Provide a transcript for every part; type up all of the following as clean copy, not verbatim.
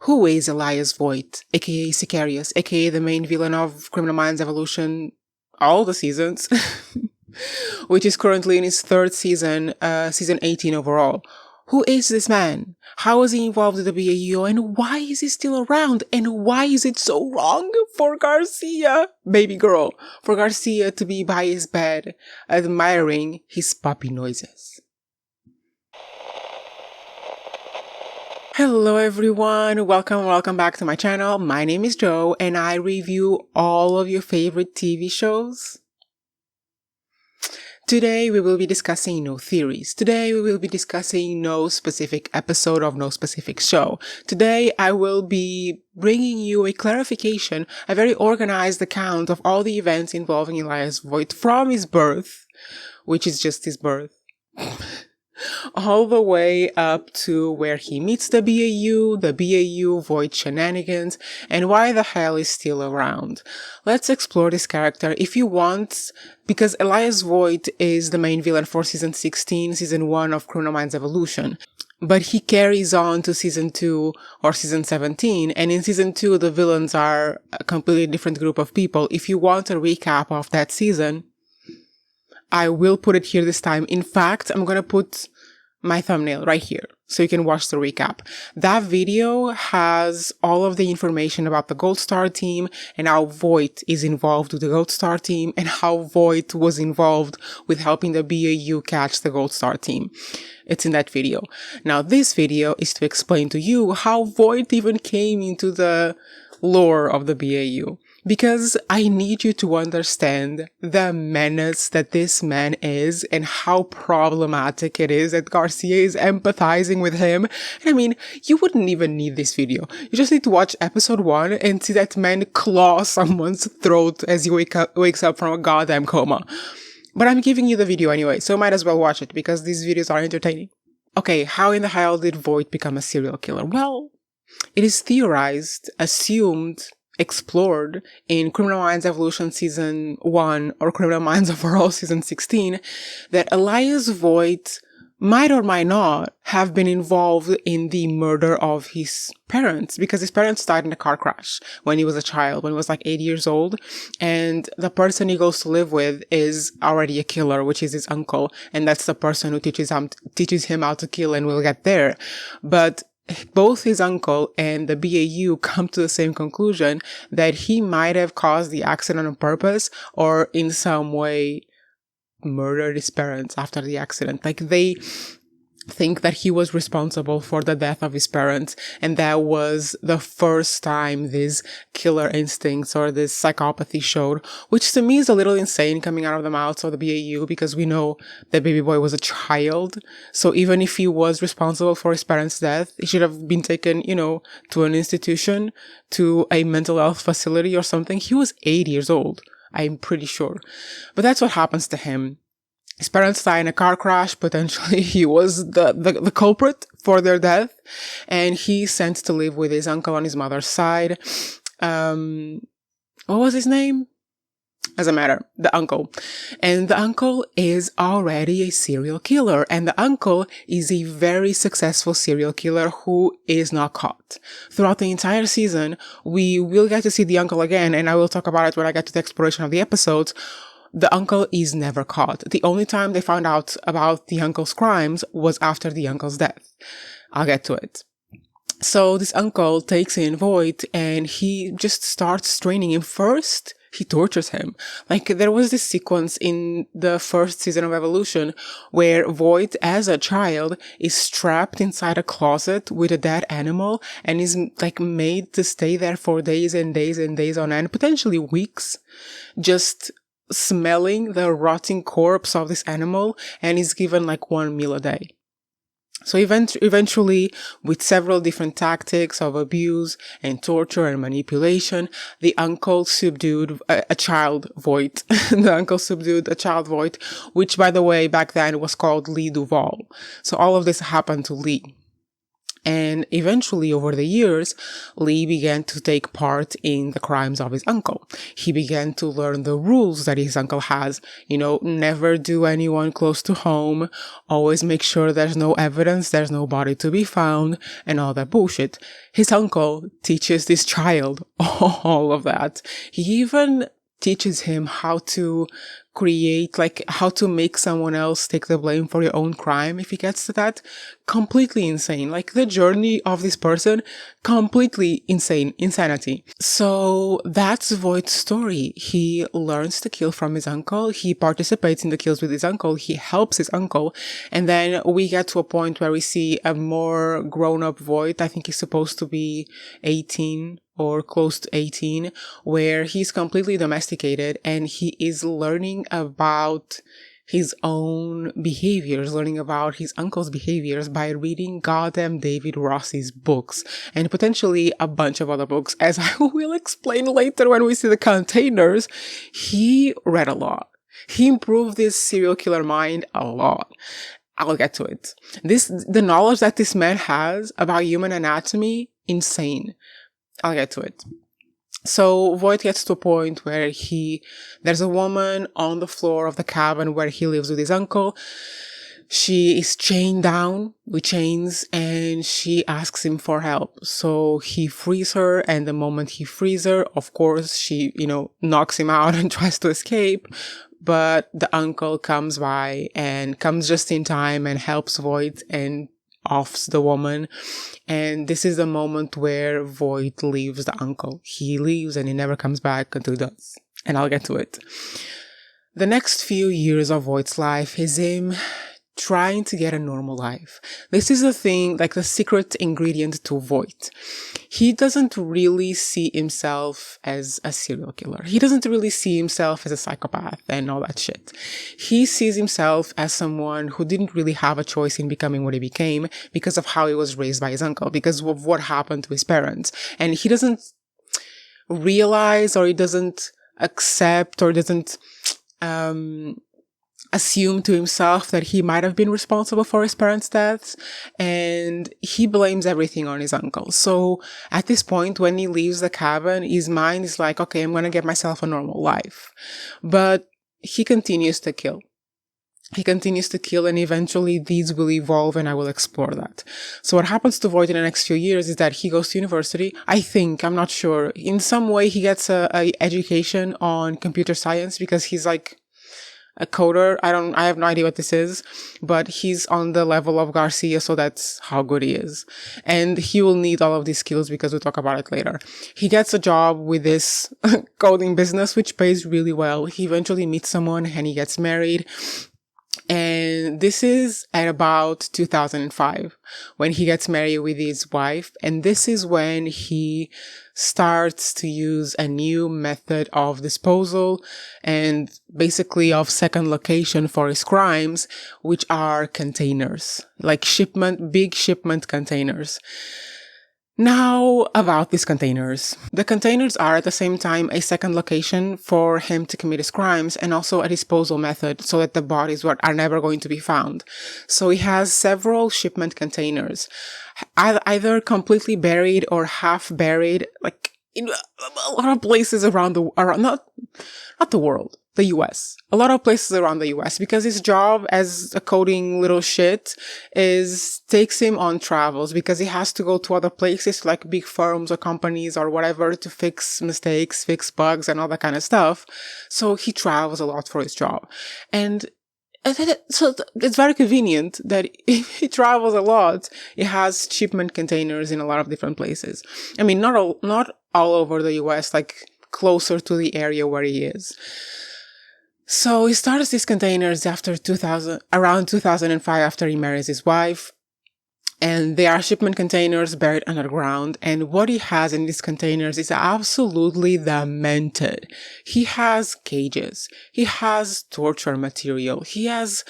Who is Elias Voit, aka Sicarius, aka the main villain of Criminal Minds Evolution, all the seasons, which is currently in his third season, season 18 overall? Who is this man? How is he involved with the BAU, and why is he still around? And why is it so wrong for Garcia, baby girl, for Garcia to be by his bed, admiring his puppy noises? Hello everyone, welcome back to my channel. My name is Joe and I review all of your favorite TV shows. Today we will be discussing no theories. Today we will be discussing no specific episode of no specific show. Today I will be bringing you a clarification, a very organized account of all the events involving Elias Voit from his birth, which is just his birth, all the way up to where he meets the BAU Voit shenanigans, and why the hell is still around. Let's explore this character if you want, because Elias Voit is the main villain for season 16, season 1 of Criminal Minds Evolution. But he carries on to season 2 or season 17, and in season 2 the villains are a completely different group of people. If you want a recap of that season, I will put it here this time. In fact, I'm going to put my thumbnail right here so you can watch the recap. That video has all of the information about the Gold Star team and how Voit is involved with the Gold Star team and how Voit was involved with helping the BAU catch the Gold Star team. It's in that video. Now, this video is to explain to you how Voit even came into the lore of the BAU. Because I need you to understand the menace that this man is and how problematic it is that Garcia is empathizing with him. And I mean, you wouldn't even need this video. You just need to watch episode 1 and see that man claw someone's throat as he wakes up from a goddamn coma. But I'm giving you the video anyway, so might as well watch it because these videos are entertaining. Okay, how in the hell did Voit become a serial killer? Well, it is theorized, assumed, explored in Criminal Minds Evolution season 1 or Criminal Minds overall season 16 that Elias Voit might or might not have been involved in the murder of his parents, because his parents died in a car crash when he was a child, when he was like 8 years old, and the person he goes to live with is already a killer, which is his uncle, and that's the person who teaches him how to kill, and we'll get there. But both his uncle and the BAU come to the same conclusion that he might have caused the accident on purpose or in some way murdered his parents after the accident. Like, they think that he was responsible for the death of his parents, and that was the first time these killer instincts or this psychopathy showed, which to me is a little insane coming out of the mouths of the BAU, because we know that baby boy was a child. So even if he was responsible for his parents' death, he should have been taken, to an institution, to a mental health facility or something. He was 8 years old, I'm pretty sure. But that's what happens to him. His parents die in a car crash. Potentially he was the culprit for their death, and he's sent to live with his uncle on his mother's side. What was his name? Doesn't matter. The uncle. And the uncle is already a serial killer, and the uncle is a very successful serial killer who is not caught. Throughout the entire season, we will get to see the uncle again, and I will talk about it when I get to the exploration of the episodes. The uncle is never caught. The only time they found out about the uncle's crimes was after the uncle's death. I'll get to it. So this uncle takes in Voit and he just starts training him. First, he tortures him. Like, there was this sequence in the first season of Evolution where Voit, as a child, is trapped inside a closet with a dead animal and is like made to stay there for days and days and days on end, potentially weeks, just smelling the rotting corpse of this animal, and is given like one meal a day. So eventually, with several different tactics of abuse and torture and manipulation, the uncle subdued a child Voit. The uncle subdued a child Voit, which, by the way, back then was called Lee Duval. So all of this happened to Lee. And eventually, over the years, Lee began to take part in the crimes of his uncle. He began to learn the rules that his uncle has. Never do anyone close to home. Always make sure there's no evidence, there's no body to be found, and all that bullshit. His uncle teaches this child all of that. He even teaches him how to create, how to make someone else take the blame for your own crime if he gets to that. Completely insane. The journey of this person, completely insanity. So that's Voigt's story. He learns to kill from his uncle. He participates in the kills with his uncle. He helps his uncle. And then we get to a point where we see a more grown-up Voigt. I think he's supposed to be 18 or close to 18, where he's completely domesticated and he is learning about his own behaviors, learning about his uncle's behaviors by reading goddamn David Rossi's books and potentially a bunch of other books, as I will explain later when we see the containers. He read a lot. He improved his serial killer mind a lot. I'll get to it. The knowledge that this man has about human anatomy, insane. I'll get to it. So Voigt gets to a point where there's a woman on the floor of the cabin where he lives with his uncle. She is chained down with chains and she asks him for help. So he frees her, and the moment he frees her, of course, she, knocks him out and tries to escape. But the uncle comes by and comes just in time and helps Voigt and offs the woman. And this is the moment where Voigt leaves the uncle. He leaves and he never comes back until he does. And I'll get to it. The next few years of Voigt's life is him trying to get a normal life. This is the thing, the secret ingredient to Voigt. He doesn't really see himself as a serial killer. He doesn't really see himself as a psychopath and all that shit. He sees himself as someone who didn't really have a choice in becoming what he became because of how he was raised by his uncle, because of what happened to his parents. And he doesn't realize, or he doesn't accept, or doesn't assume to himself that he might have been responsible for his parents' deaths, and he blames everything on his uncle. So at this point, when he leaves the cabin, his mind is like, okay, I'm going to get myself a normal life. But he continues to kill. And eventually these will evolve, and I will explore that. So what happens to Voigt in the next few years is that he goes to university. I'm not sure. In some way, he gets a education on computer science because he's a coder. I have no idea what this is, but he's on the level of Garcia, so that's how good he is. And he will need all of these skills because we'll talk about it later. He gets a job with this coding business, which pays really well. He eventually meets someone and he gets married. And this is at about 2005 when he gets married with his wife. And this is when he starts to use a new method of disposal and basically of second location for his crimes, which are containers, big shipment containers. Now, about these containers. The containers are at the same time a second location for him to commit his crimes and also a disposal method so that the bodies are never going to be found. So he has several shipment containers, either completely buried or half buried, in a lot of places around not the world, the US. A lot of places around the US, because his job as a coding little shit takes him on travels, because he has to go to other places like big firms or companies or whatever to fix mistakes, fix bugs and all that kind of stuff. So he travels a lot for his job. And so it's very convenient that if he travels a lot, he has shipment containers in a lot of different places. I mean, not all over the US, closer to the area where he is. So he starts these containers around 2005 after he marries his wife. And they are shipment containers buried underground. And what he has in these containers is absolutely demented. He has cages. He has torture material. He has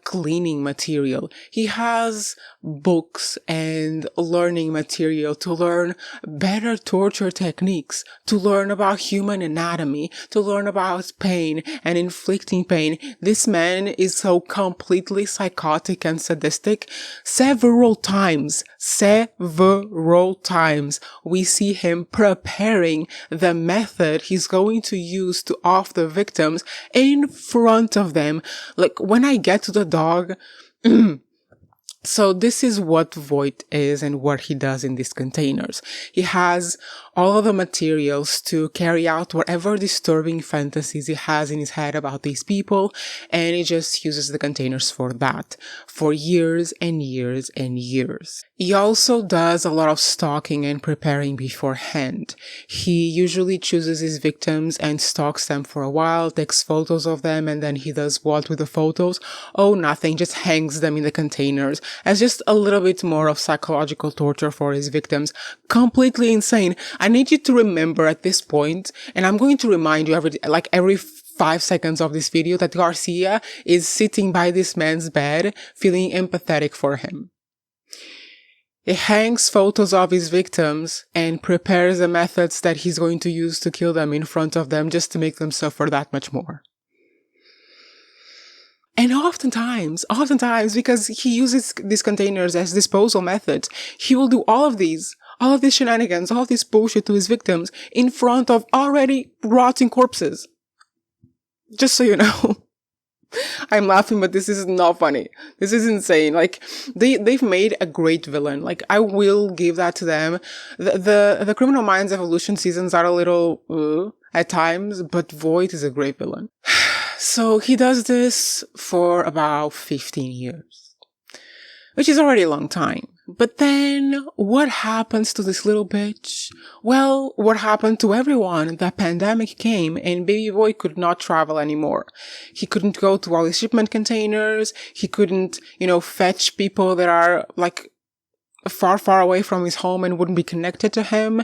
cleaning material. He has books and learning material to learn better torture techniques, to learn about human anatomy, to learn about pain and inflicting pain. This man is so completely psychotic and sadistic. Several times, we see him preparing the method he's going to use to off the victims in front of them. Like, when I get to the dog, so this is what Voit is and what he does in these containers. He has all of the materials to carry out whatever disturbing fantasies he has in his head about these people, and he just uses the containers for that, for years and years and years. He also does a lot of stalking and preparing beforehand. He usually chooses his victims and stalks them for a while, takes photos of them, and then he does what with the photos? Oh, nothing, just hangs them in the containers as just a little bit more of psychological torture for his victims. Completely insane. I need you to remember at this point, and I'm going to remind you every 5 seconds of this video, that Garcia is sitting by this man's bed feeling empathetic for him. He hangs photos of his victims and prepares the methods that he's going to use to kill them in front of them, just to make them suffer that much more. And oftentimes, because he uses these containers as disposal methods, he will do all of these shenanigans, all of this bullshit to his victims in front of already rotting corpses. Just so you know. I'm laughing, but this is not funny. This is insane. Like, they've made a great villain. Like, I will give that to them. The Criminal Minds Evolution seasons are a little at times, but Voit is a great villain. So he does this for about 15 years, which is already a long time. But then what happens to this little bitch? Well, what happened to everyone? The pandemic came and baby boy could not travel anymore. He couldn't go to all his shipment containers. He couldn't, fetch people that are like far, far away from his home and wouldn't be connected to him.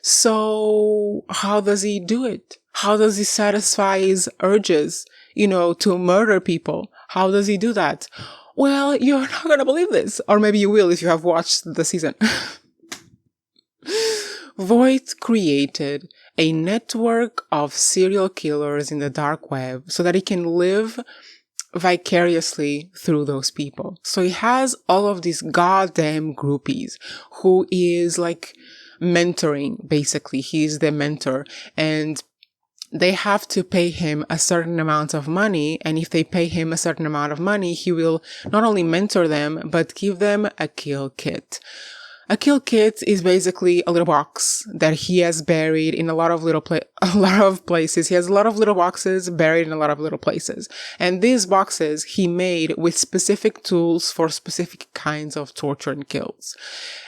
So how does he do it? How does he satisfy his urges, to murder people? How does he do that? Well, you're not gonna believe this. Or maybe you will if you have watched the season. Voit created a network of serial killers in the dark web so that he can live vicariously through those people. So he has all of these goddamn groupies who is like mentoring, basically. He's their mentor, and they have to pay him a certain amount of money. And if they pay him a certain amount of money, he will not only mentor them, but give them a kill kit. A kill kit is basically a little box that he has buried in a lot of places. He has a lot of little boxes buried in a lot of little places. And these boxes he made with specific tools for specific kinds of torture and kills.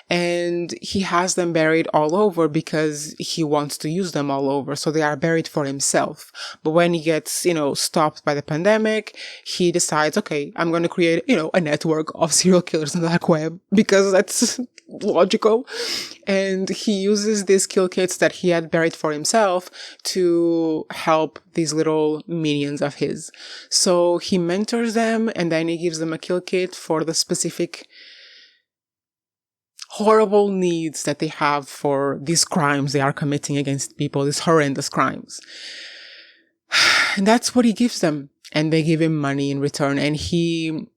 And he has them buried all over because he wants to use them all over. So they are buried for himself. But when he gets, stopped by the pandemic, he decides, okay, I'm going to create, a network of serial killers on the dark web because that's logical. And he uses these kill kits that he had buried for himself to help these little minions of his. So he mentors them and then he gives them a kill kit for the specific horrible needs that they have for these crimes they are committing against people, these horrendous crimes. And that's what he gives them. And they give him money in return. And he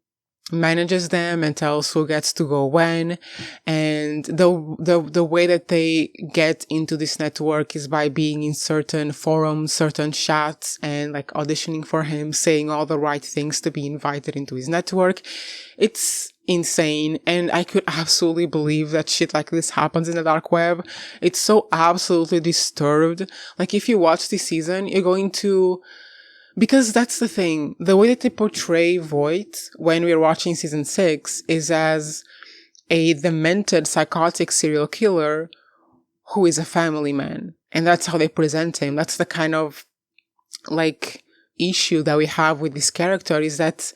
manages them and tells who gets to go when. And the way that they get into this network is by being in certain forums, certain chats, and like auditioning for him, saying all the right things to be invited into his network. It's insane. And I could absolutely believe that shit like this happens in the dark web. It's so absolutely disturbed. Like, if you watch this season, you're going to, because that's the thing. The way that they portray Voit when we're watching season 6 is as a demented psychotic serial killer who is a family man. And that's how they present him. That's the kind of like issue that we have with this character, is that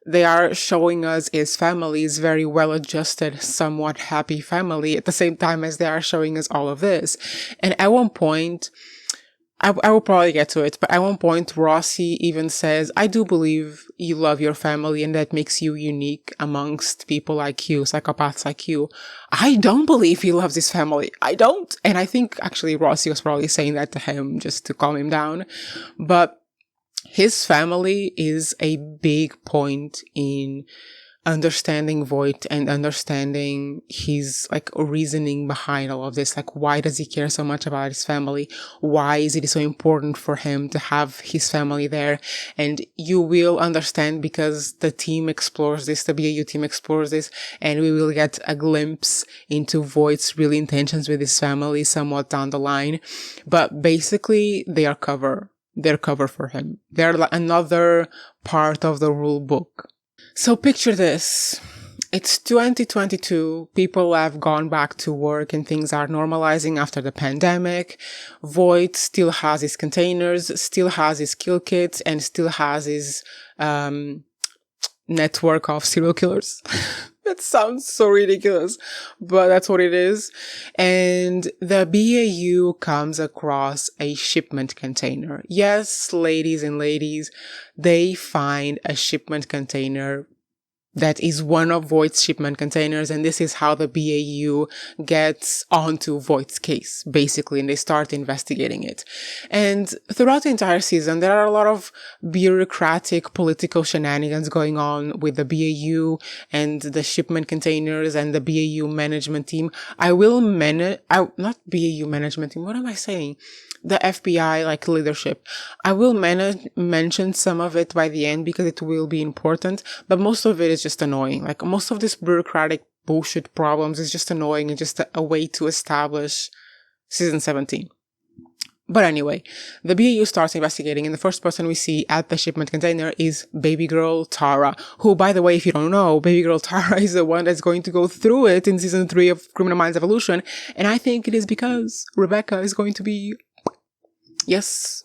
they are showing us his family is very well-adjusted, somewhat happy family at the same time as they are showing us all of this. And at one point, I will probably get to it, but at one point, Rossi even says, I do believe you love your family and that makes you unique amongst people like you, psychopaths like you. I don't believe he loves his family. I don't. And I think actually Rossi was probably saying that to him just to calm him down. But his family is a big point in understanding Voit and understanding his like reasoning behind all of this. Like, why does he care so much about his family? Why is it so important for him to have his family there? And you will understand because the team explores this, the BAU team explores this, and we will get a glimpse into Voigt's real intentions with his family somewhat down the line. But basically, they're cover for him. They're like another part of the rule book. So picture this. It's 2022. People have gone back to work and things are normalizing after the pandemic. Voit still has his containers, still has his kill kits, and still has his network of serial killers. That sounds so ridiculous, but that's what it is. And the BAU comes across a shipment container. Yes, ladies and ladies, they find a shipment container that is one of Voigt's shipment containers, and this is how the BAU gets onto Voigt's case, basically, and they start investigating it. And throughout the entire season, there are a lot of bureaucratic political shenanigans going on with the BAU and the shipment containers and the BAU management team. Not BAU management team, what am I saying? The FBI, like, leadership. I will mention some of it by the end because it will be important, but most of it is just annoying. Like, most of this bureaucratic bullshit problems is just annoying and just a way to establish season 17. But anyway, the BAU starts investigating, and the first person we see at the shipment container is baby girl Tara, who, by the way, if you don't know, baby girl Tara is the one that's going to go through it in season 3 of Criminal Minds Evolution, and I think it is because Rebecca is going to be... Yes.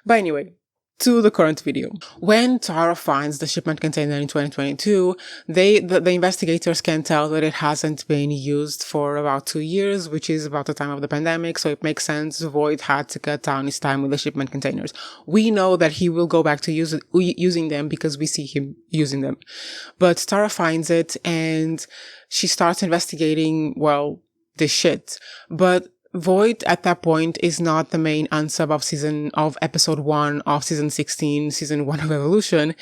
But anyway, to the current video. When Tara finds the shipment container in 2022, the investigators can tell that it hasn't been used for about 2 years, which is about the time of the pandemic, so it makes sense Voit had to cut down his time with the shipment containers. We know that he will go back to using them because we see him using them. But Tara finds it and she starts investigating, well, this shit. But Voit at that point is not the main unsub of episode 1 of season 16, season 1 of Evolution.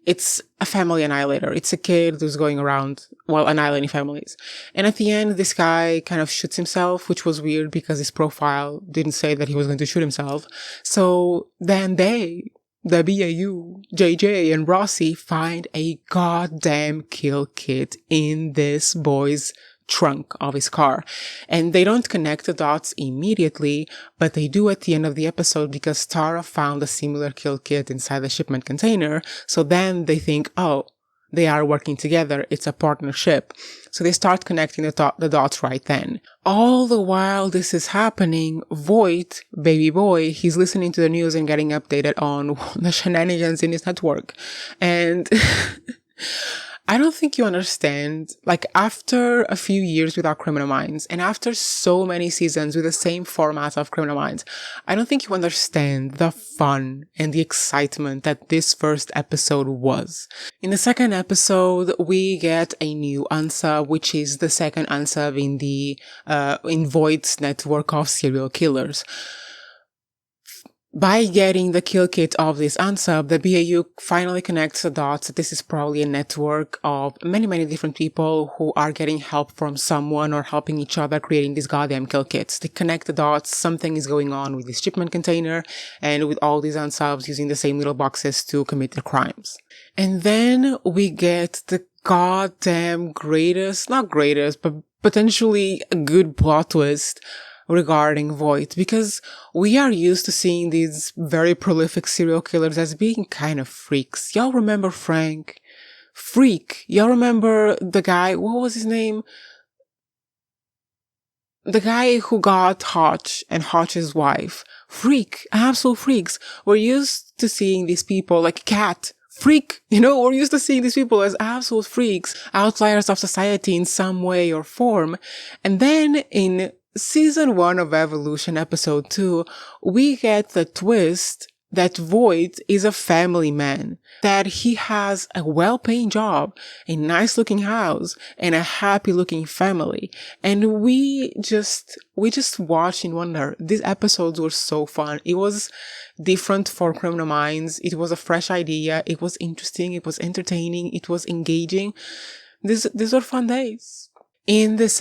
It's a family annihilator. It's a kid who's going around, well, annihilating families. And at the end, this guy kind of shoots himself, which was weird because his profile didn't say that he was going to shoot himself. So then the BAU, JJ and Rossi, find a goddamn kill kit in this boy's trunk of his car. And they don't connect the dots immediately, but they do at the end of the episode because Tara found a similar kill kit inside the shipment container. So then they think, oh, they are working together. It's a partnership. So they start connecting the dots right then. All the while this is happening, Voit, baby boy, he's listening to the news and getting updated on the shenanigans in his network. And I don't think you understand, like, after a few years without Criminal Minds, and after so many seasons with the same format of Criminal Minds, I don't think you understand the fun and the excitement that this first episode was. In the second episode, we get a new unsub, which is the second unsub in Voigt's network of serial killers. By getting the kill kit of this unsub, the BAU finally connects the dots that this is probably a network of many, many different people who are getting help from someone or helping each other creating these goddamn kill kits. They connect the dots, something is going on with this shipment container and with all these unsubs using the same little boxes to commit their crimes. And then we get the goddamn not greatest, but potentially a good plot twist regarding Voit, because we are used to seeing these very prolific serial killers as being kind of freaks. Y'all remember Frank? Freak. Y'all remember the guy, what was his name? The guy who got Hotch and Hotch's wife. Freak. Absolute freaks. We're used to seeing these people like Cat. Freak. You know, we're used to seeing these people as absolute freaks, outliers of society in some way or form. And then in Season 1 of Evolution, Episode 2, we get the twist that Voit is a family man, that he has a well-paying job, a nice-looking house, and a happy-looking family. And we just watched and wonder. These episodes were so fun. It was different for Criminal Minds. It was a fresh idea. It was interesting. It was entertaining. It was engaging. These were fun days. In this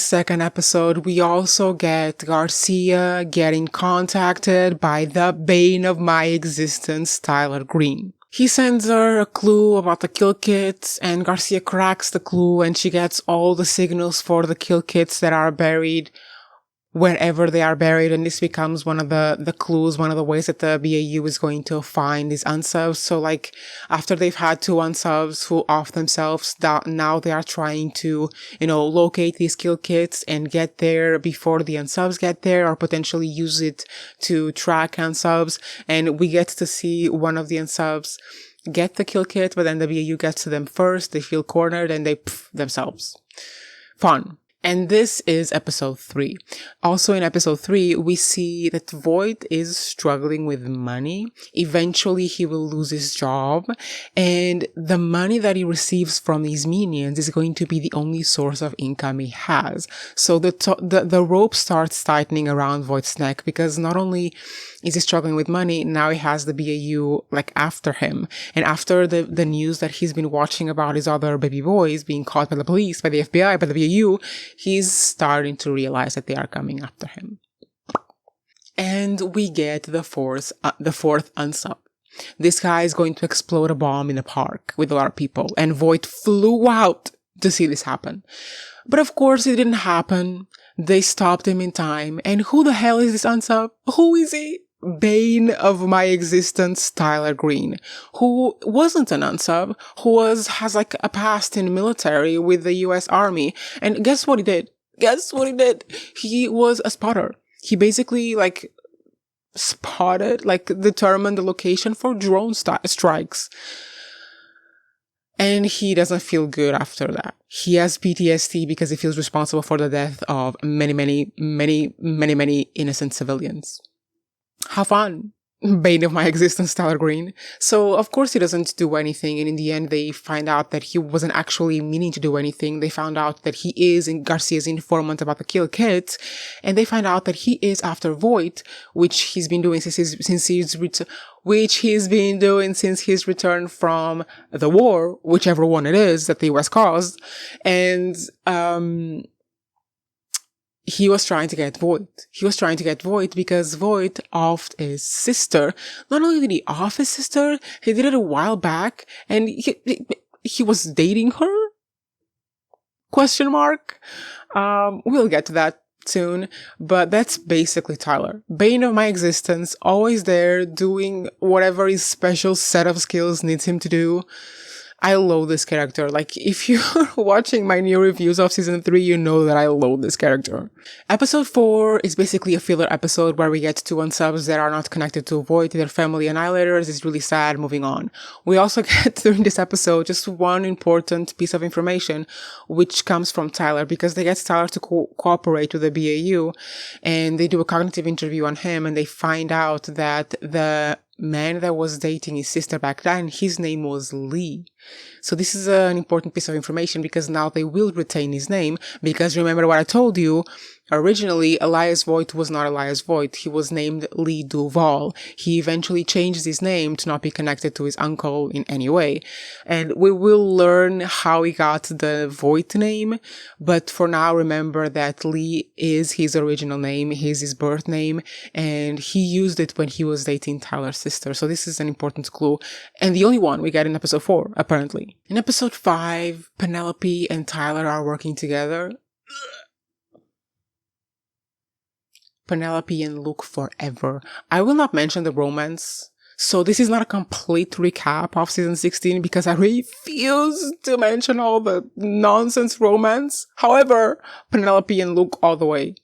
second episode, we also get Garcia getting contacted by the bane of my existence, Tyler Green. He sends her a clue about the kill kits, and Garcia cracks the clue, and she gets all the signals for the kill kits that are buried wherever they are buried, and this becomes one of the clues, one of the ways that the BAU is going to find these unsubs. So like, after they've had 2 unsubs who off themselves, now they are trying to, locate these kill kits and get there before the unsubs get there, or potentially use it to track unsubs. And we get to see one of the unsubs get the kill kit, but then the BAU gets to them first, they feel cornered, and they themselves. Fun. And this is episode 3. Also in episode 3, we see that Voit is struggling with money. Eventually, he will lose his job. And the money that he receives from these minions is going to be the only source of income he has. So the rope starts tightening around Voigt's neck, because not only is he struggling with money, now he has the BAU after him. And after the news that he's been watching about his other baby boys being caught by the police, by the FBI, by the BAU, he's starting to realize that they are coming after him. And we get the fourth unsub. This guy is going to explode a bomb in a park with a lot of people, and Voit flew out to see this happen. But of course it didn't happen. They stopped him in time. And who the hell is this unsub? Who is he? Bane of my existence, Tyler Green, who wasn't an unsub, who has a past in military with the US Army. And guess what he did? He was a spotter. He basically spotted, determined the location for drone strikes. And he doesn't feel good after that. He has PTSD because he feels responsible for the death of many innocent civilians. How fun. Bane of my existence, Tyler Green. So, of course, he doesn't do anything. And in the end, they find out that he wasn't actually meaning to do anything. They found out that he is Garcia's informant about the kill kits. And they find out that he is after Voit, which he's been doing since his return from the war, whichever one it is that the US caused. And, he was trying to get Voit. Because Voit offed his sister. Not only did he off his sister, he did it a while back, and he was dating her? Question mark. We'll get to that soon, but that's basically Tyler. Bane of my existence, always there, doing whatever his special set of skills needs him to do. I loathe this character. If you're watching my new reviews of season 3, you know that I loathe this character. Episode 4 is basically a filler episode where we get 2 unsubs that are not connected to Voit, their family annihilators. It's really sad. Moving on. We also get during this episode just one important piece of information, which comes from Tyler, because they get Tyler to cooperate with the BAU, and they do a cognitive interview on him, and they find out that the man that was dating his sister back then, his name was Lee. So this is an important piece of information, because now they will retain his name, because remember what I told you, originally Elias Voit was not Elias Voit, he was named Lee Duval. He eventually changed his name to not be connected to his uncle in any way. And we will learn how he got the Voit name, but for now remember that Lee is his original name, his birth name, and he used it when he was dating Tyler's sister. So this is an important clue, and the only one we get in episode 4, apparently. In episode 5, Penelope and Tyler are working together. Penelope and Luke forever. I will not mention the romance. So this is not a complete recap of season 16, because I refuse to mention all the nonsense romance. However, Penelope and Luke all the way.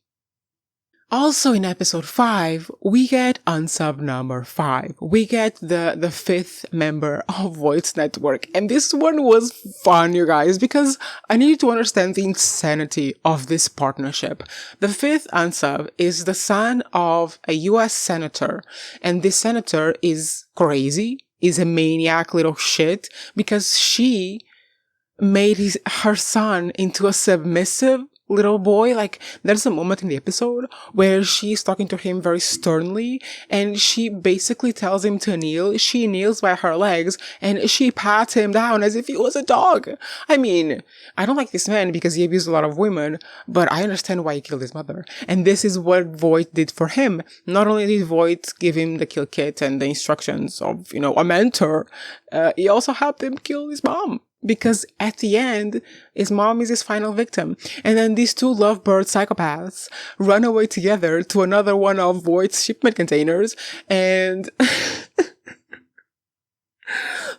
Also in episode 5, we get unsub number 5. We get the fifth member of Voigt's network. And this one was fun, you guys, because I need to understand the insanity of this partnership. The fifth unsub is the son of a US senator. And this senator is crazy, is a maniac little shit, because she made her son into a submissive little boy. Like, there's a moment in the episode where she's talking to him very sternly, and she basically tells him to kneel. She kneels by her legs, and she pats him down as if he was a dog. I mean, I don't like this man because he abused a lot of women, but I understand why he killed his mother. And this is what Voight did for him. Not only did Voight give him the kill kit and the instructions of, a mentor, he also helped him kill his mom. Because at the end, his mom is his final victim. And then these two lovebird psychopaths run away together to another one of Voight's shipment containers, and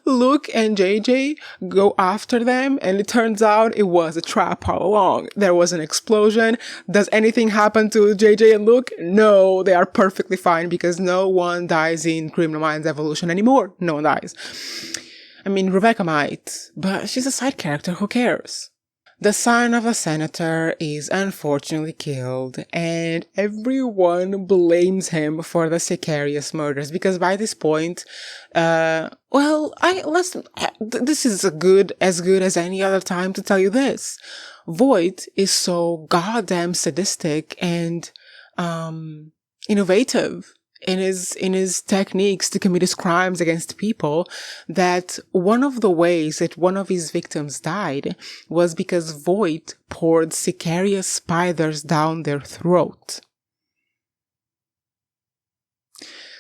Luke and JJ go after them, and it turns out it was a trap all along. There was an explosion. Does anything happen to JJ and Luke? No, they are perfectly fine because no one dies in Criminal Minds Evolution anymore. No one dies. I mean, Rebecca might, but she's a side character, who cares? The son of a senator is unfortunately killed, and everyone blames him for the Sicarius murders, because by this point, this is as good as any other time to tell you this. Voight is so goddamn sadistic and, innovative in his techniques to commit his crimes against people, that one of the ways that one of his victims died was because Voight poured Sicarius spiders down their throat.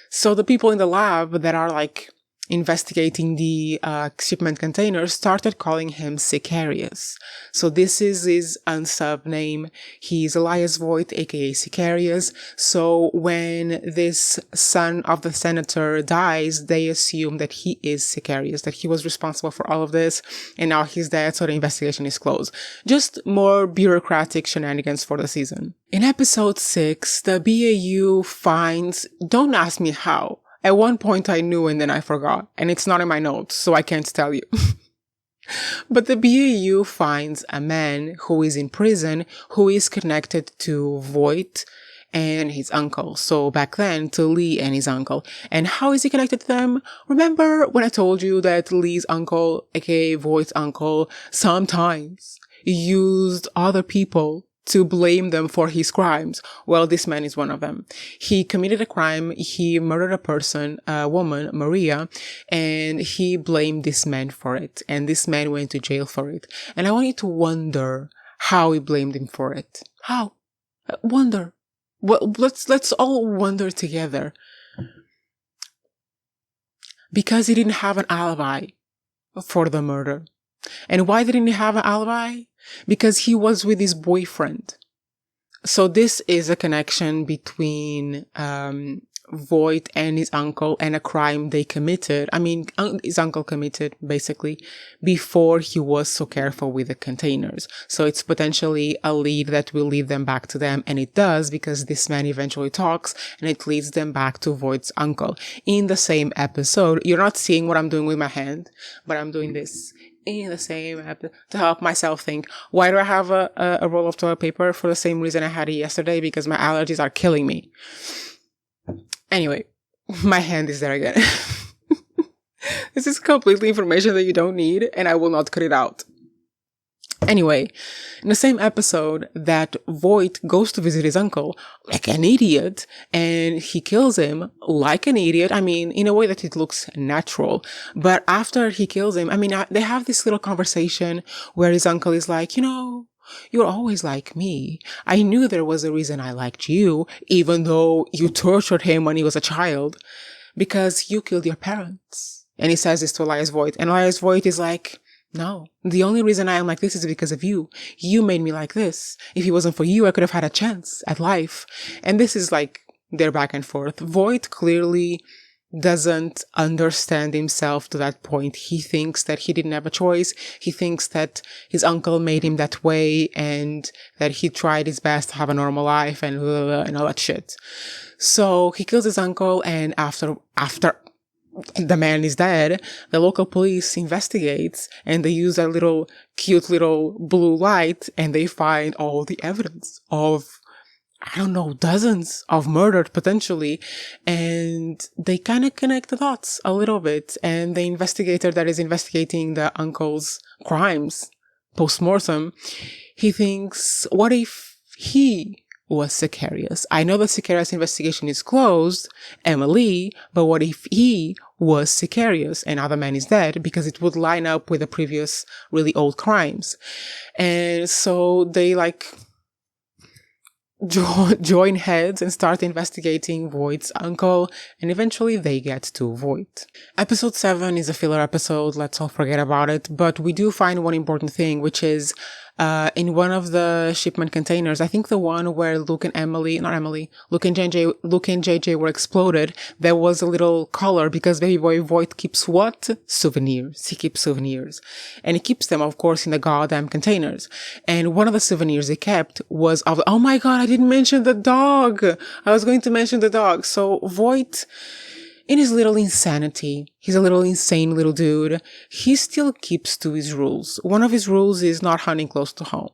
So the people in the lab that are like investigating the shipment containers started calling him Sicarius. So this is his unsub name. He's Elias Voit, aka Sicarius. So when this son of the senator dies, they assume that he is Sicarius, that he was responsible for all of this, and now he's dead, so the investigation is closed. Just more bureaucratic shenanigans for the season. In episode 6, the BAU finds, don't ask me how. At one point I knew and then I forgot, and it's not in my notes, so I can't tell you. But the BAU finds a man who is in prison who is connected to Voight and his uncle. So back then, to Lee and his uncle. And how is he connected to them? Remember when I told you that Lee's uncle, aka Voight's uncle, sometimes used other people to blame them for his crimes? Well, this man is one of them. He committed a crime. He murdered a person, a woman, Maria, and he blamed this man for it. And this man went to jail for it. And I want you to wonder how he blamed him for it. How? Wonder. Well, let's all wonder together. Because he didn't have an alibi for the murder. And why didn't he have an alibi? Because he was with his boyfriend. So this is a connection between Voight and his uncle and a crime they committed. I mean, his uncle committed basically before he was so careful with the containers. So it's potentially a lead that will lead them back to them. And it does, because this man eventually talks and it leads them back to Voight's uncle. In the same episode, you're not seeing what I'm doing with my hand, but I'm doing this. In the same episode to help myself think. Why do I have a roll of toilet paper? For the same reason I had it yesterday, because my allergies are killing me. Anyway, my hand is there again. This is completely information that you don't need, and I will not cut it out. Anyway, in the same episode that Voight goes to visit his uncle like an idiot, and he kills him like an idiot. I mean, in a way that it looks natural. But after he kills him, I mean, they have this little conversation where his uncle is like, you're always like me. I knew there was a reason I liked you, even though you tortured him when he was a child, because you killed your parents. And he says this to Elias Voit, and Elias Voit is like, no, the only reason I am like this is because of you. You made me like this. If it wasn't for you, I could have had a chance at life. And this is like their back and forth. Voight clearly doesn't understand himself to that point. He thinks that he didn't have a choice. He thinks that his uncle made him that way and that he tried his best to have a normal life and all that shit. So he kills his uncle, and after the man is dead, the local police investigates, and they use a little cute little blue light, and they find all the evidence of, I don't know, dozens of murders potentially, and they kind of connect the dots a little bit. And the investigator that is investigating the uncle's crimes post-mortem, he thinks, what if he was Sicarius? I know the Sicarius investigation is closed, Emily, but what if he was Sicarius and now the man is dead? Because it would line up with the previous really old crimes. And so they join heads and start investigating Voigt's uncle, and eventually they get to Voit. Episode 7 is a filler episode, let's all forget about it, but we do find one important thing, which is in one of the shipment containers, I think the one where Luke and JJ were exploded, there was a little collar because baby boy Voit keeps what? Souvenirs. He keeps souvenirs. And he keeps them, of course, in the goddamn containers. And one of the souvenirs he kept was of, oh my god, I didn't mention the dog! I was going to mention the dog. So Voit, in his little insanity, he's a little insane little dude, he still keeps to his rules. One of his rules is not hunting close to home.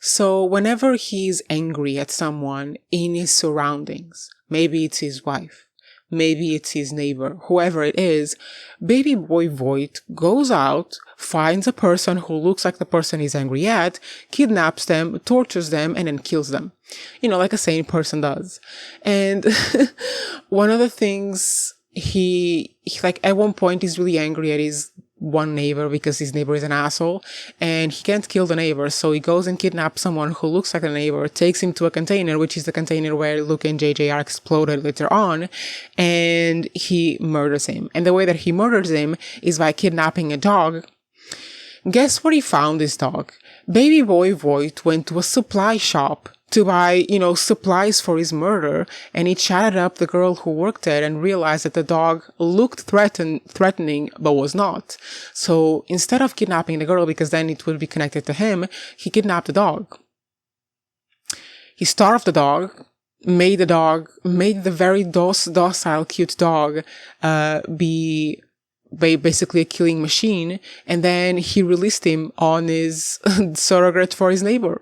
So whenever he's angry at someone in his surroundings, maybe it's his wife, maybe it's his neighbor, whoever it is, baby boy Voit goes out, finds a person who looks like the person he's angry at, kidnaps them, tortures them, and then kills them. You know, like a sane person does. And one of the things he like at one point he's really angry at his one neighbor because his neighbor is an asshole and he can't kill the neighbor, so he goes and kidnaps someone who looks like the neighbor, takes him to a container, which is the container where Luke and JJ are exploded later on, and he murders him. And the way that he murders him is by kidnapping a dog. Guess where he found this dog? Baby boy Voit went to a supply shop to buy, supplies for his murder, and he chatted up the girl who worked there and realized that the dog looked threatening, but was not. So instead of kidnapping the girl, because then it would be connected to him, he kidnapped the dog. He starved the dog, made the very docile, cute dog, be basically a killing machine, and then he released him on his surrogate for his neighbor.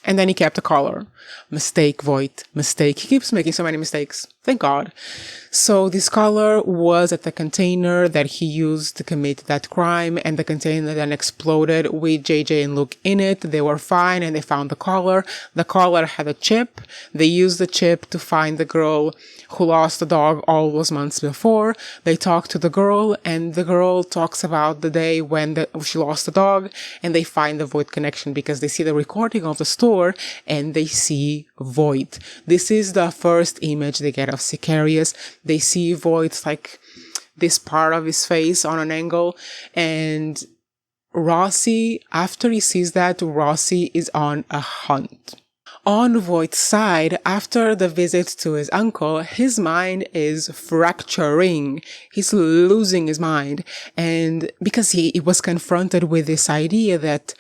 And then he kept the collar. Mistake, Voit. Mistake. He keeps making so many mistakes. Thank God. So this collar was at the container that he used to commit that crime, and the container then exploded with JJ and Luke in it. They were fine and they found the collar. The collar had a chip. They used the chip to find the girl who lost the dog all those months before. They talk to the girl, and the girl talks about the day when she lost the dog, and they find the Voit connection because they see the recording of the store and they see Voit. This is the first image they get of Sicarius. They see Voit's this part of his face on an angle, and Rossi, after he sees that, Rossi is on a hunt. On Voigt's side, after the visit to his uncle, his mind is fracturing. He's losing his mind. And because he was confronted with this idea that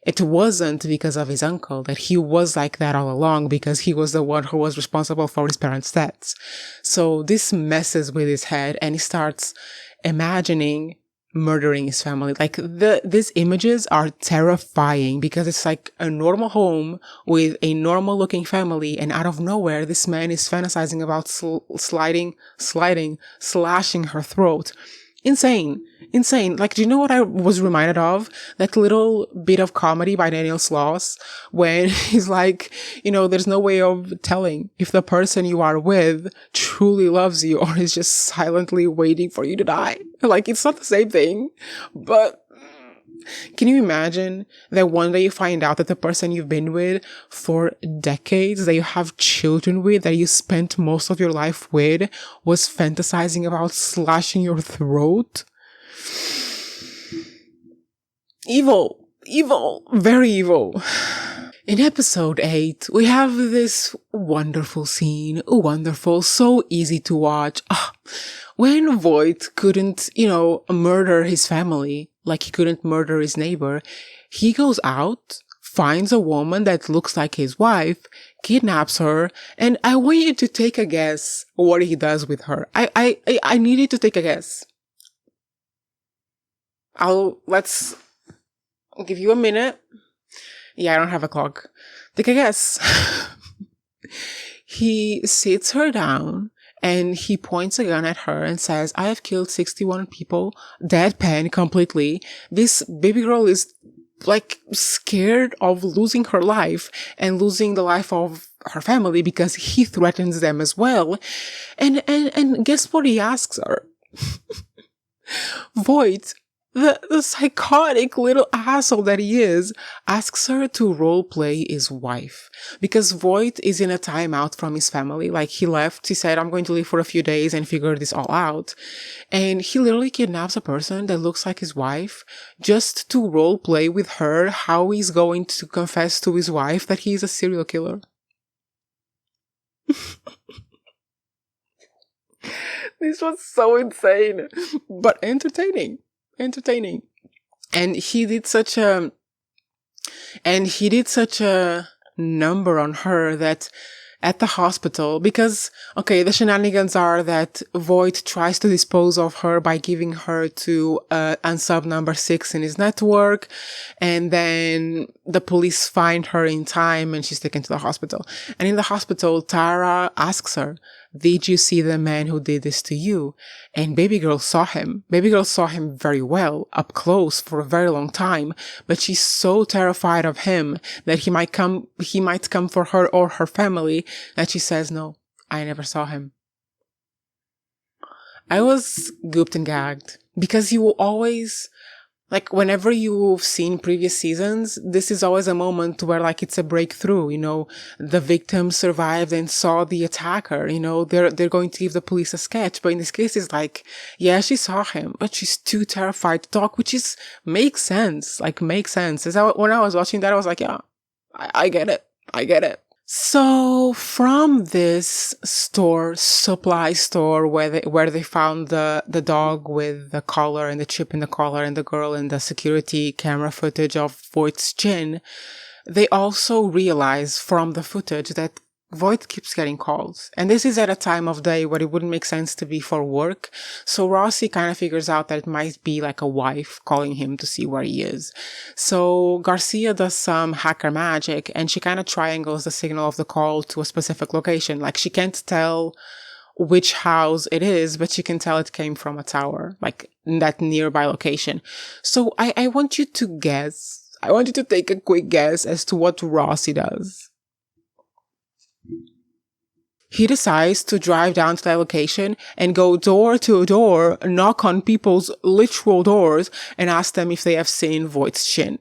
it wasn't because of his uncle, that he was like that all along because he was the one who was responsible for his parents' deaths. So this messes with his head, and he starts imagining murdering his family. These images are terrifying because it's like a normal home with a normal looking family, and out of nowhere this man is fantasizing about slashing her throat. Insane. Do you know what I was reminded of? That little bit of comedy by Daniel Sloss when he's like, there's no way of telling if the person you are with truly loves you or is just silently waiting for you to die. It's not the same thing, but can you imagine that one day you find out that the person you've been with for decades, that you have children with, that you spent most of your life with, was fantasizing about slashing your throat? Evil, very evil. In episode 8, we have this wonderful scene, wonderful, so easy to watch. When Voit couldn't, murder his family, like he couldn't murder his neighbor, he goes out, finds a woman that looks like his wife, kidnaps her, and I want you to take a guess what he does with her. I need you to take a guess. Let's give you a minute. Yeah, I don't have a clock. Take a guess. He sits her down and he points a gun at her and says, I have killed 61 people, deadpan completely. This baby girl is like scared of losing her life and losing the life of her family because he threatens them as well. And guess what he asks her? Voit, the psychotic little asshole that he is, asks her to roleplay his wife. Because Voit is in a timeout from his family. Like, he left, he said, I'm going to leave for a few days and figure this all out. And he literally kidnaps a person that looks like his wife just to roleplay with her how he's going to confess to his wife that he's a serial killer. This was so insane, but entertaining. And he did such a number on her that at the hospital, because, okay, the shenanigans are that Voit tries to dispose of her by giving her to unsub number 6 in his network, and then the police find her in time and she's taken to the hospital. And in the hospital, Tara asks her, did you see the man who did this to you? And baby girl saw him. Baby girl saw him very well, up close for a very long time, but she's so terrified of him that he might come for her or her family that she says, no, I never saw him. I was gooped and gagged because you will always, like, whenever you've seen previous seasons, this is always a moment where, like, it's a breakthrough, the victim survived and saw the attacker, they're going to give the police a sketch. But in this case, it's like, yeah, she saw him, but she's too terrified to talk, which makes sense. When I was watching that, I was like, yeah, I get it. So from this supply store where they found the dog with the collar and the chip in the collar and the girl and the security camera footage of Voigt's chin, they also realize from the footage that Voit keeps getting calls. And this is at a time of day where it wouldn't make sense to be for work. So Rossi kind of figures out that it might be like a wife calling him to see where he is. So Garcia does some hacker magic and she kind of triangles the signal of the call to a specific location. Like, she can't tell which house it is, but she can tell it came from a tower, like in that nearby location. So I want you to guess. I want you to take a quick guess as to what Rossi does. He decides to drive down to that location and go door to door, knock on people's literal doors, and ask them if they have seen Voigt's chin.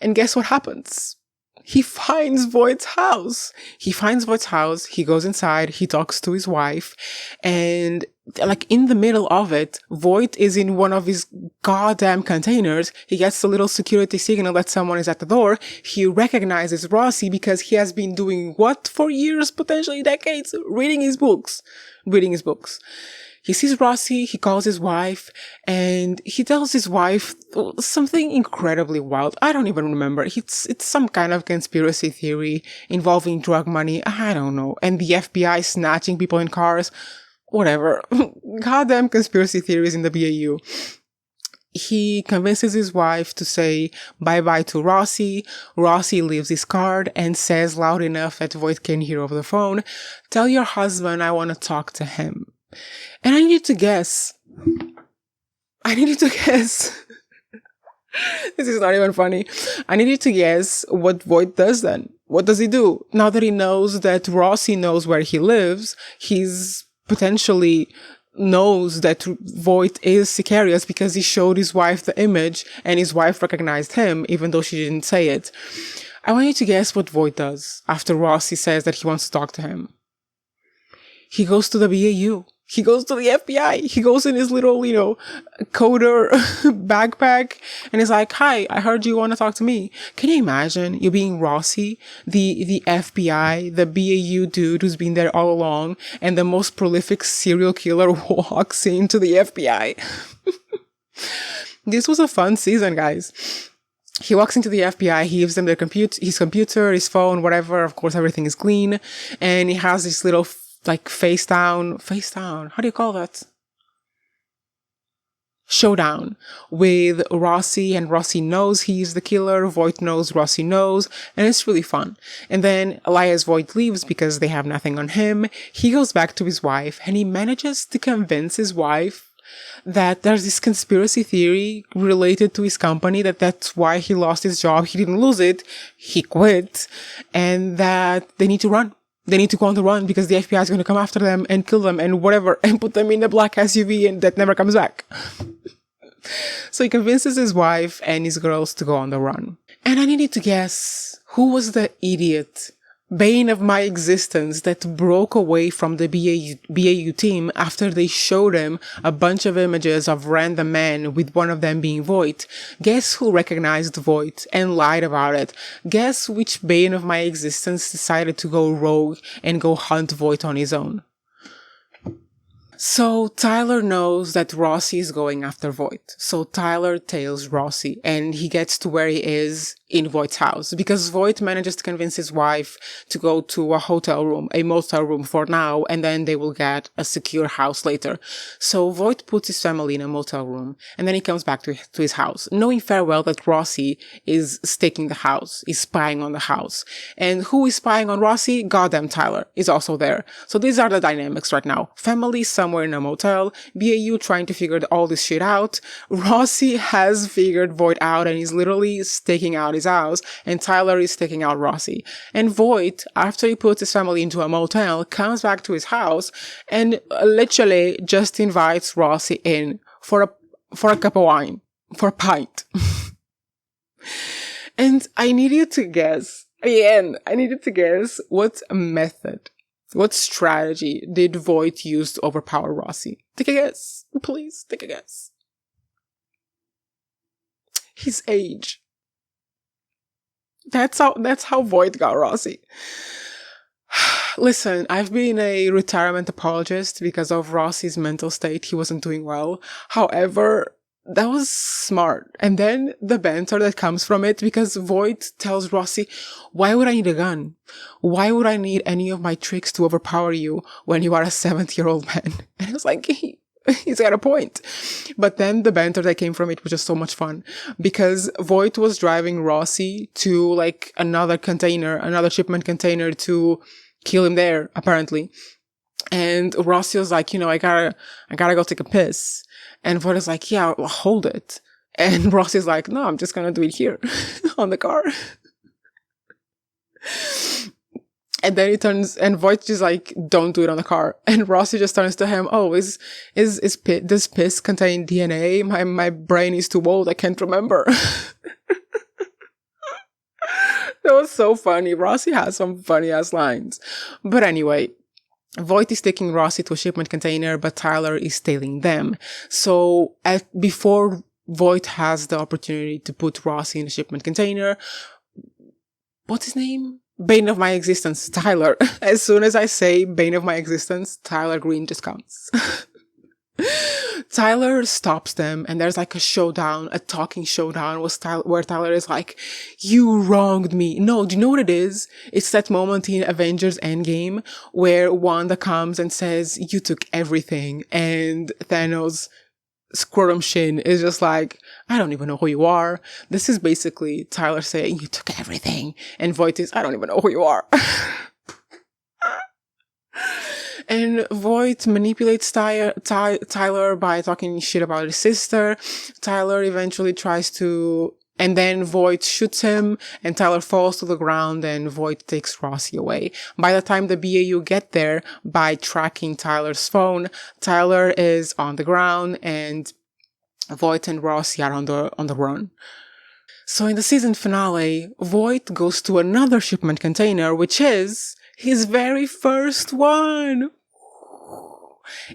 And guess what happens? He finds Voigt's house. He goes inside, he talks to his wife, and like in the middle of it, Voit is in one of his goddamn containers. He gets a little security signal that someone is at the door. He recognizes Rossi because he has been doing what for years, potentially decades? Reading his books. He sees Rossi, he calls his wife, and he tells his wife something incredibly wild. I don't even remember. It's some kind of conspiracy theory involving drug money. I don't know. And the FBI snatching people in cars. Whatever. Goddamn conspiracy theories in the BAU. He convinces his wife to say bye-bye to Rossi. Rossi leaves his card and says loud enough that Voit can hear over the phone, tell your husband I want to talk to him. And I need you to guess. This is not even funny. I need you to guess what Voit does then. What does he do? Now that he knows that Rossi knows where he lives, he's potentially knows that Voit is Sicarius because he showed his wife the image and his wife recognized him even though she didn't say it. I want you to guess what Voit does after Rossi says that he wants to talk to him. he goes to the BAU. He goes to the FBI. He goes in his little, coder backpack and is like, hi, I heard you want to talk to me. Can you imagine you being Rossi, the FBI, the BAU dude who's been there all along, and the most prolific serial killer walks into the FBI? This was a fun season, guys. He walks into the FBI, he gives them his computer, his phone, whatever. Of course, everything is clean. And he has this little, face down, how do you call that? Showdown with Rossi, and Rossi knows he's the killer, Voit knows Rossi knows, and it's really fun. And then Elias Voit leaves because they have nothing on him. He goes back to his wife, and he manages to convince his wife that there's this conspiracy theory related to his company, that's why he lost his job. He didn't lose it, he quit, and that they need to run. They need to go on the run because the FBI is going to come after them and kill them and whatever and put them in a black SUV and that never comes back. So he convinces his wife and his girls to go on the run. And I needed to guess who was the idiot, bane of my existence, that broke away from the BAU team after they showed him a bunch of images of random men, with one of them being Voit. Guess who recognized Voit and lied about it? Guess which bane of my existence decided to go rogue and go hunt Voit on his own? So Tyler knows that Rossi is going after Voit. So Tyler tails Rossi and he gets to where he is in Voigt's house because Voit manages to convince his wife to go to a motel room for now, and then they will get a secure house later. So Voit puts his family in a motel room and then he comes back to his house, knowing fair well that Rossi is staking the house, is spying on the house. And who is spying on Rossi? Goddamn Tyler is also there. So these are the dynamics right now. Family somewhere in a motel, BAU trying to figure all this shit out. Rossi has figured Voit out and is literally staking out his house, and Tyler is taking out Rossi. And Voit, after he puts his family into a motel, comes back to his house and literally just invites Rossi in for a cup of wine, for a pint. And I needed to guess what method, what strategy did Voit use to overpower Rossi? Take a guess, please, take a guess. His age. That's how Voit got Rossi. Listen, I've been a retirement apologist because of Rossi's mental state. He wasn't doing well. However, that was smart. And then the banter that comes from it, because Voit tells Rossi, why would I need a gun? Why would I need any of my tricks to overpower you when you are a 70-year-old man? And I was like, he's got a point. But then the banter that came from it was just so much fun because Voit was driving Rossi to another shipment container to kill him there, apparently. And Rossi was like, I gotta go take a piss. And Voit is like, yeah, well, hold it. And Rossi's like, no, I'm just gonna do it here on the car. And then he turns, and Voit just like, don't do it on the car. And Rossi just turns to him, oh, does piss contain DNA? My brain is too old, I can't remember. That was so funny. Rossi has some funny ass lines. But anyway, Voit is taking Rossi to a shipment container, but Tyler is tailing them. So before Voit has the opportunity to put Rossi in a shipment container, what's his name? Bane of my existence, Tyler. As soon as I say bane of my existence, Tyler Green just comes. Tyler stops them, and there's like a showdown, a talking showdown where Tyler is like, you wronged me. No, do you know what it is? It's that moment in Avengers Endgame where Wanda comes and says, you took everything, and Thanos' Scrotum Shin is just like, I don't even know who you are. This is basically Tyler saying, you took everything. And Voit is, I don't even know who you are. And Voit manipulates Tyler by talking shit about his sister. Tyler eventually tries to, and then Voit shoots him, and Tyler falls to the ground, and Voit takes Rossi away. By the time the BAU get there, by tracking Tyler's phone, Tyler is on the ground, and Voit and Rossi are on the run. So in the season finale, Voit goes to another shipment container, which is his very first one.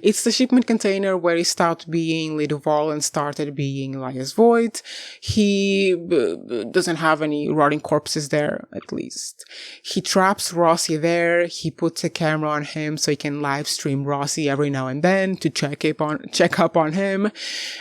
It's the shipment container where he stopped being Lady Vol and started being Elias Voit. He doesn't have any rotting corpses there, at least. He traps Rossi there. He puts a camera on him so he can live stream Rossi every now and then to check up on him.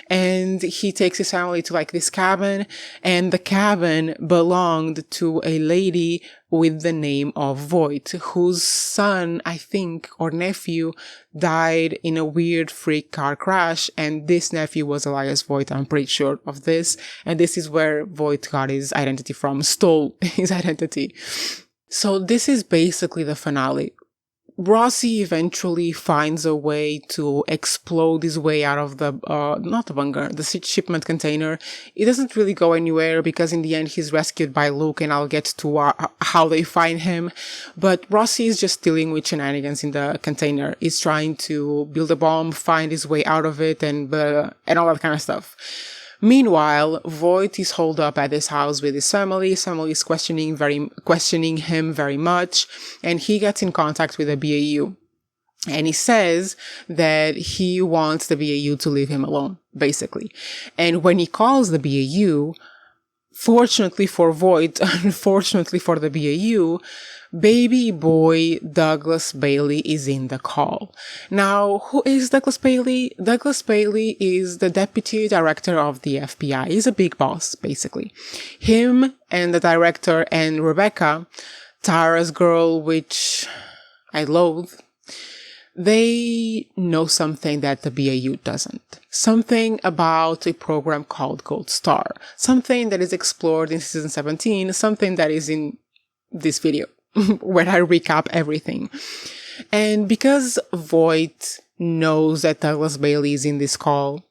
And he takes his family to like this cabin, and the cabin belonged to a lady with the name of Voit, whose son, I think, or nephew, died in a weird freak car crash, and this nephew was Elias Voit, I'm pretty sure of this, and this is where Voit got his identity from, stole his identity. So this is basically the finale. Rossi eventually finds a way to explode his way out of the, not the bunker, the shipment container. It doesn't really go anywhere because in the end he's rescued by Luke, and I'll get to how they find him. But Rossi is just dealing with shenanigans in the container. He's trying to build a bomb, find his way out of it, and all that kind of stuff. Meanwhile, Voit is holed up at this house with his family. His family is questioning him very much, and he gets in contact with the BAU. And he says that he wants the BAU to leave him alone, basically. And when he calls the BAU, fortunately for Voit, unfortunately for the BAU, baby boy Douglas Bailey is in the call. Now, who is Douglas Bailey? Douglas Bailey is the deputy director of the FBI. He's a big boss, basically. Him and the director and Rebecca, Tara's girl, which I loathe, they know something that the BAU doesn't. Something about a program called Gold Star. Something that is explored in season 17, something that is in this video, where I recap everything. And because Voit knows that Douglas Bailey is in this call,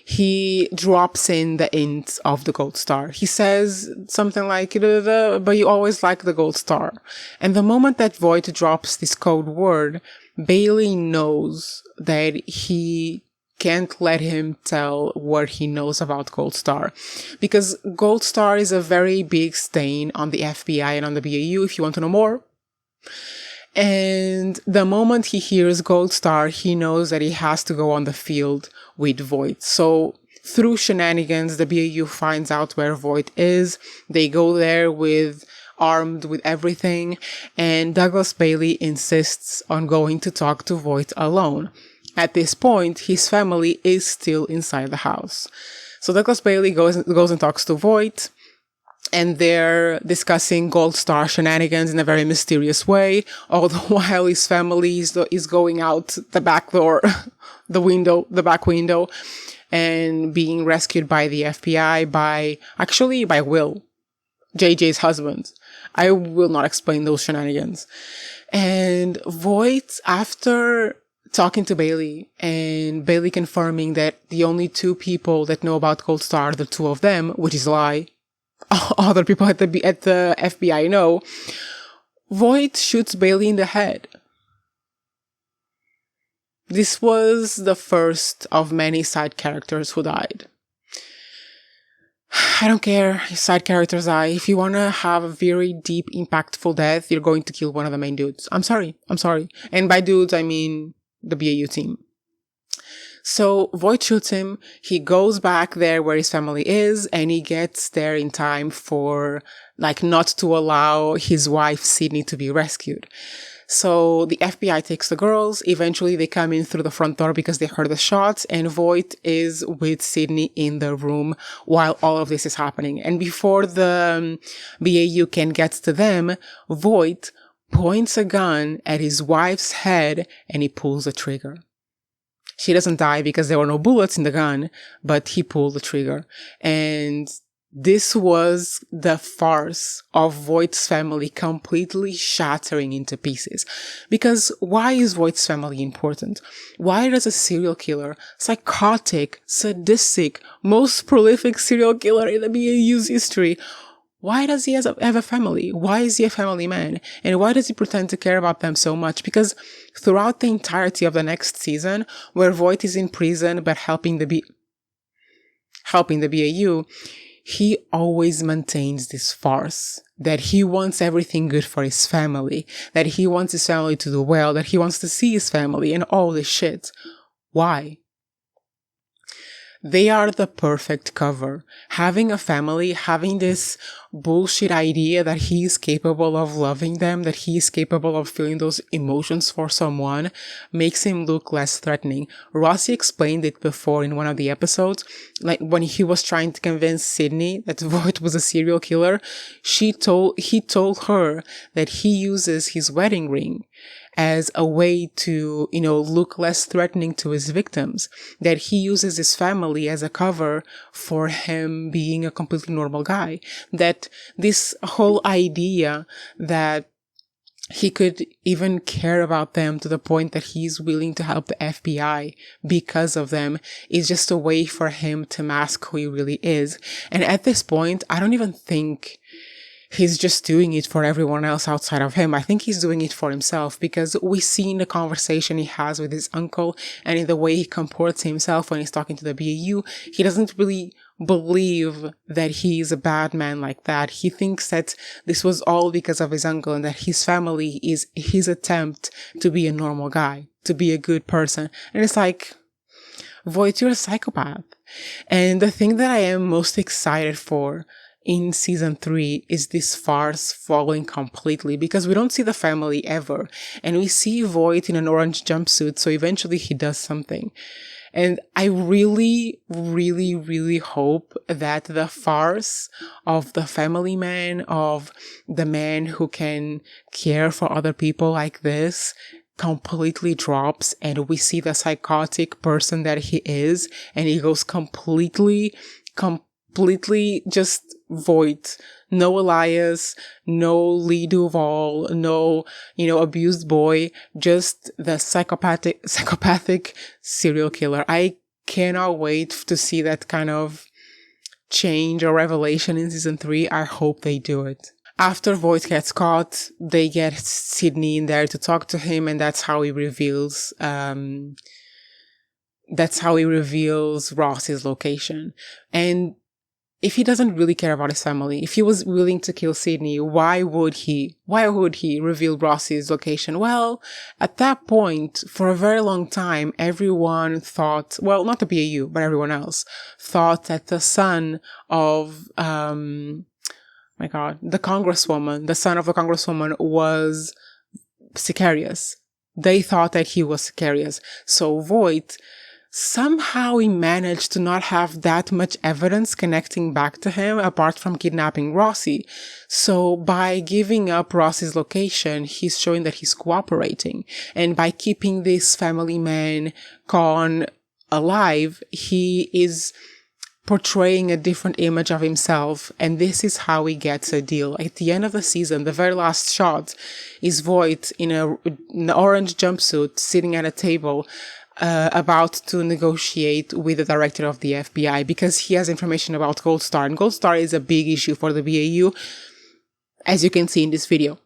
he drops in the int of the Gold Star. He says something like, but you always like the Gold Star. And the moment that Voit drops this code word, Bailey knows that he can't let him tell what he knows about Gold Star, because Gold Star is a very big stain on the FBI and on the BAU, if you want to know more. And the moment he hears Gold Star, he knows that he has to go on the field with Voit. So through shenanigans, the BAU finds out where Voit is. They go there armed with everything, and Douglas Bailey insists on going to talk to Voit alone. At this point, his family is still inside the house. So Douglas Bailey goes and talks to Voit, and they're discussing Gold Star shenanigans in a very mysterious way, all the while his family is going out the back door, the back window, and being rescued by the FBI by Will, JJ's husband. I will not explain those shenanigans. And Voit, after talking to Bailey, and Bailey confirming that the only two people that know about Gold Star are the two of them, which is a lie, other people at the FBI know, Voit shoots Bailey in the head. This was the first of many side characters who died. I don't care if side characters die. If you want to have a very deep, impactful death, you're going to kill one of the main dudes. I'm sorry. And by dudes, I mean the BAU team. So Voit shoots him. He goes back there where his family is, and he gets there in time for, not to allow his wife, Sydney, to be rescued. So the FBI takes the girls. Eventually they come in through the front door because they heard the shots, and Voit is with Sydney in the room while all of this is happening. And before the BAU can get to them, Voit points a gun at his wife's head and he pulls the trigger. She doesn't die because there were no bullets in the gun, but he pulled the trigger. And this was the farce of Voigt's family completely shattering into pieces. Because why is Voigt's family important? Why does a serial killer, psychotic, sadistic, most prolific serial killer in the BAU's history, why does he have a family? Why is he a family man? And why does he pretend to care about them so much? Because throughout the entirety of the next season, where Voit is in prison but helping the BAU, he always maintains this farce that he wants everything good for his family, that he wants his family to do well, that he wants to see his family and all this shit. Why? They are the perfect cover. Having a family, having this bullshit idea that he is capable of loving them, that he is capable of feeling those emotions for someone, makes him look less threatening. Rossi explained it before in one of the episodes, like when he was trying to convince Sydney that Voit was a serial killer, he told her that he uses his wedding ring as a way to, look less threatening to his victims, that he uses his family as a cover for him being a completely normal guy, that this whole idea that he could even care about them to the point that he's willing to help the FBI because of them is just a way for him to mask who he really is. And at this point, I don't even think he's just doing it for everyone else outside of him. I think he's doing it for himself, because we see in the conversation he has with his uncle and in the way he comports himself when he's talking to the BAU, he doesn't really believe that he's a bad man like that. He thinks that this was all because of his uncle and that his family is his attempt to be a normal guy, to be a good person. And it's like, Voit, you're a psychopath. And the thing that I am most excited for in season 3 is this farce falling completely, because we don't see the family ever, and we see Voit in an orange jumpsuit, so eventually he does something. And I really, really, really hope that the farce of the family man, of the man who can care for other people like this, completely drops, and we see the psychotic person that he is, and he goes completely just Voit. No Elias, no Lee Duval, no, abused boy, just the psychopathic serial killer. I cannot wait to see that kind of change or revelation in season 3. I hope they do it. After Voit gets caught, they get Sydney in there to talk to him, and that's how he reveals Ross's location. And if he doesn't really care about his family, if he was willing to kill Sydney, why would he reveal Rossi's location? Well, at that point, for a very long time, everyone thought, well, not the BAU, but everyone else thought that the son of, the Congresswoman, the son of the Congresswoman was Sicarius. They thought that he was Sicarius. So Voit, somehow he managed to not have that much evidence connecting back to him apart from kidnapping Rossi. So by giving up Rossi's location, he's showing that he's cooperating. And by keeping this family man Con alive, he is portraying a different image of himself, and this is how he gets a deal. At the end of the season, the very last shot is Voit in an orange jumpsuit sitting at a table, about to negotiate with the director of the FBI, because he has information about Gold Star, and Gold Star is a big issue for the BAU, as you can see in this video.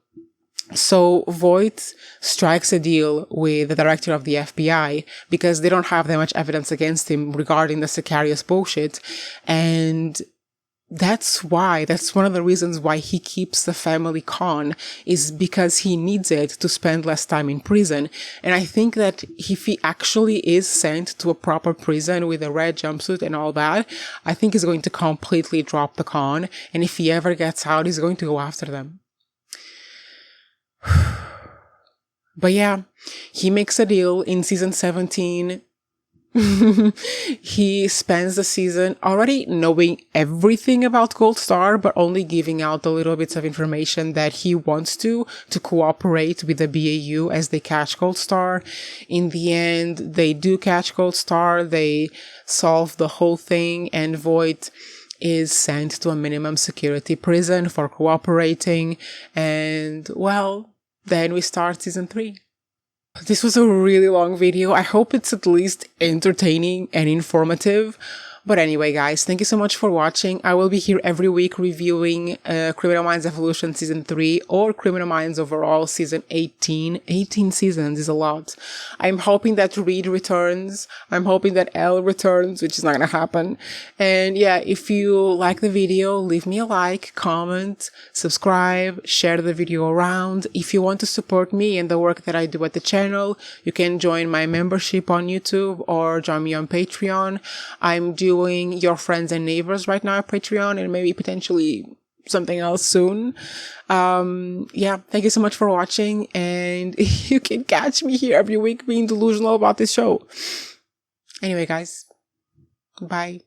So Voit strikes a deal with the director of the FBI because they don't have that much evidence against him regarding the Sicarius bullshit, and that's one of the reasons why he keeps the family Con, is because he needs it to spend less time in prison. And I think that if he actually is sent to a proper prison with a red jumpsuit and all that, I think he's going to completely drop the Con. And if he ever gets out, he's going to go after them. But yeah, he makes a deal in season 17. He spends the season already knowing everything about Gold Star, but only giving out the little bits of information that he wants to cooperate with the BAU as they catch Gold Star. In the end, they do catch Gold Star, they solve the whole thing, and Voit is sent to a minimum security prison for cooperating, and well, then we start season 3. This was a really long video. I hope it's at least entertaining and informative, But anyway, guys, thank you so much for watching. I will be here every week reviewing Criminal Minds Evolution Season 3 or Criminal Minds overall Season 18. 18 seasons is a lot. I'm hoping that Reid returns. I'm hoping that Elle returns, which is not going to happen. And yeah, if you like the video, leave me a like, comment, subscribe, share the video around. If you want to support me and the work that I do at the channel, you can join my membership on YouTube or join me on Patreon. I'm doing Your Friends and Neighbors right now on Patreon and maybe potentially something else soon. Yeah, thank you so much for watching, and you can catch me here every week being delusional about this show. Anyway, guys, bye.